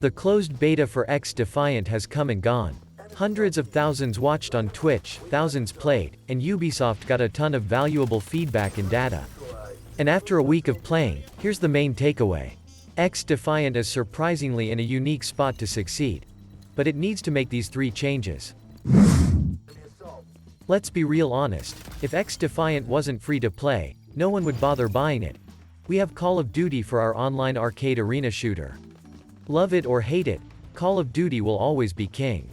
The closed beta for XDefiant has come and gone. Hundreds of thousands watched on Twitch, thousands played, and Ubisoft got a ton of valuable feedback and data. And after a week of playing, here's the main takeaway. XDefiant is surprisingly in a unique spot to succeed. But it needs to make these 3 changes. Let's be real honest, if XDefiant wasn't free to play, no one would bother buying it. We have Call of Duty for our online arcade arena shooter. Love it or hate it, Call of Duty will always be king.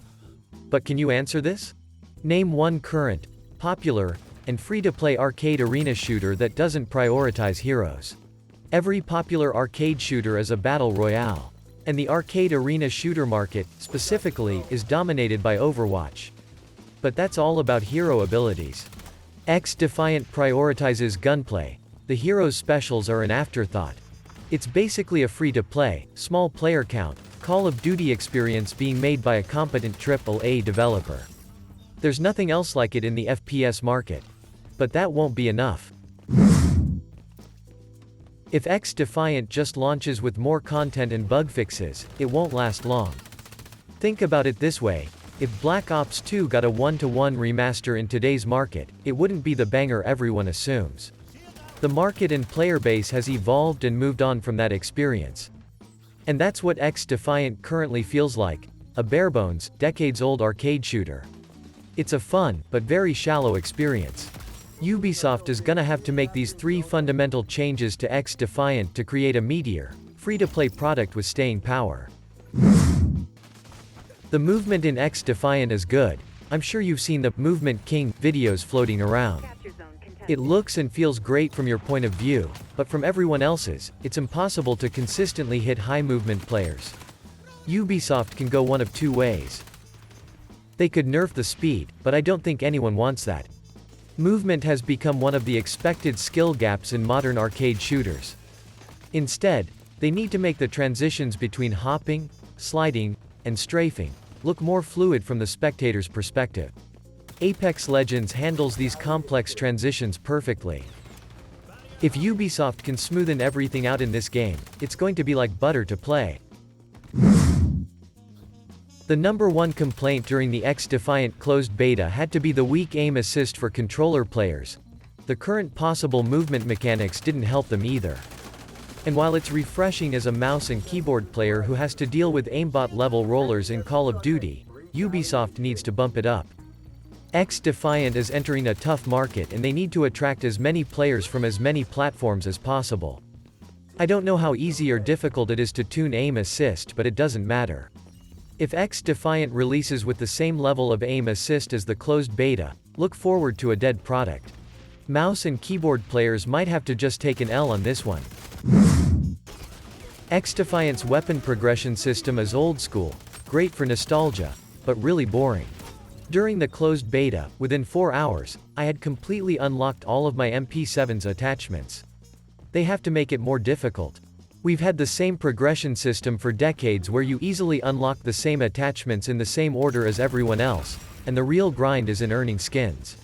But can you answer this? Name one current, popular, and free-to-play arcade arena shooter that doesn't prioritize heroes. Every popular arcade shooter is a battle royale. And the arcade arena shooter market, specifically, is dominated by Overwatch. But that's all about hero abilities. XDefiant prioritizes gunplay. The hero's specials are an afterthought. It's basically a free-to-play, small player count, Call of Duty experience being made by a competent AAA developer. There's nothing else like it in the FPS market. But that won't be enough. If XDefiant just launches with more content and bug fixes, it won't last long. Think about it this way, if Black Ops 2 got a 1-to-1 remaster in today's market, it wouldn't be the banger everyone assumes. The market and player base has evolved and moved on from that experience. And that's what XDefiant currently feels like, a barebones, decades-old arcade shooter. It's a fun, but very shallow experience. Ubisoft is gonna have to make these 3 fundamental changes to XDefiant to create a meteor, free-to-play product with staying power. The movement in XDefiant is good. I'm sure you've seen the Movement King videos floating around. It looks and feels great from your point of view, but from everyone else's, it's impossible to consistently hit high movement players. Ubisoft can go one of 2 ways. They could nerf the speed, but I don't think anyone wants that. Movement has become one of the expected skill gaps in modern arcade shooters. Instead, they need to make the transitions between hopping, sliding, and strafing look more fluid from the spectator's perspective. Apex Legends handles these complex transitions perfectly. If Ubisoft can smoothen everything out in this game, it's going to be like butter to play. The number 1 complaint during the XDefiant closed beta had to be the weak aim assist for controller players. The current possible movement mechanics didn't help them either. And while it's refreshing as a mouse and keyboard player who has to deal with aimbot level rollers in Call of Duty, Ubisoft needs to bump it up. XDefiant is entering a tough market and they need to attract as many players from as many platforms as possible. I don't know how easy or difficult it is to tune aim assist, but it doesn't matter. If XDefiant releases with the same level of aim assist as the closed beta, look forward to a dead product. Mouse and keyboard players might have to just take an L on this one. XDefiant's weapon progression system is old school, great for nostalgia, but really boring. During the closed beta, within 4 hours, I had completely unlocked all of my MP7's attachments. They have to make it more difficult. We've had the same progression system for decades where you easily unlock the same attachments in the same order as everyone else, and the real grind is in earning skins.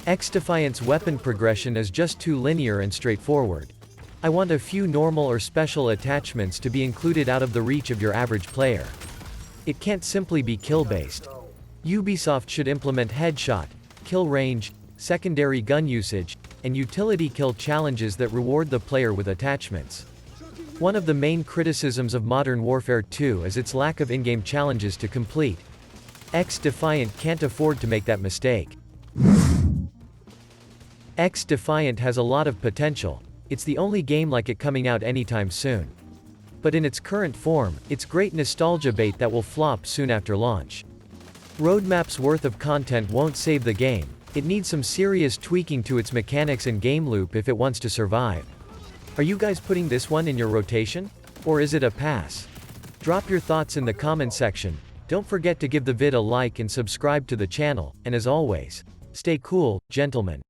XDefiant's weapon progression is just too linear and straightforward. I want a few normal or special attachments to be included out of the reach of your average player. It can't simply be kill-based. Ubisoft should implement headshot, kill range, secondary gun usage, and utility kill challenges that reward the player with attachments. One of the main criticisms of Modern Warfare 2 is its lack of in-game challenges to complete. XDefiant can't afford to make that mistake. XDefiant has a lot of potential. It's the only game like it coming out anytime soon. But in its current form, it's great nostalgia bait that will flop soon after launch. Roadmap's worth of content won't save the game. It needs some serious tweaking to its mechanics and game loop if it wants to survive. Are you guys putting this one in your rotation? Or is it a pass? Drop your thoughts in the comment section. Don't forget to give the vid a like and subscribe to the channel, and as always, stay cool, gentlemen.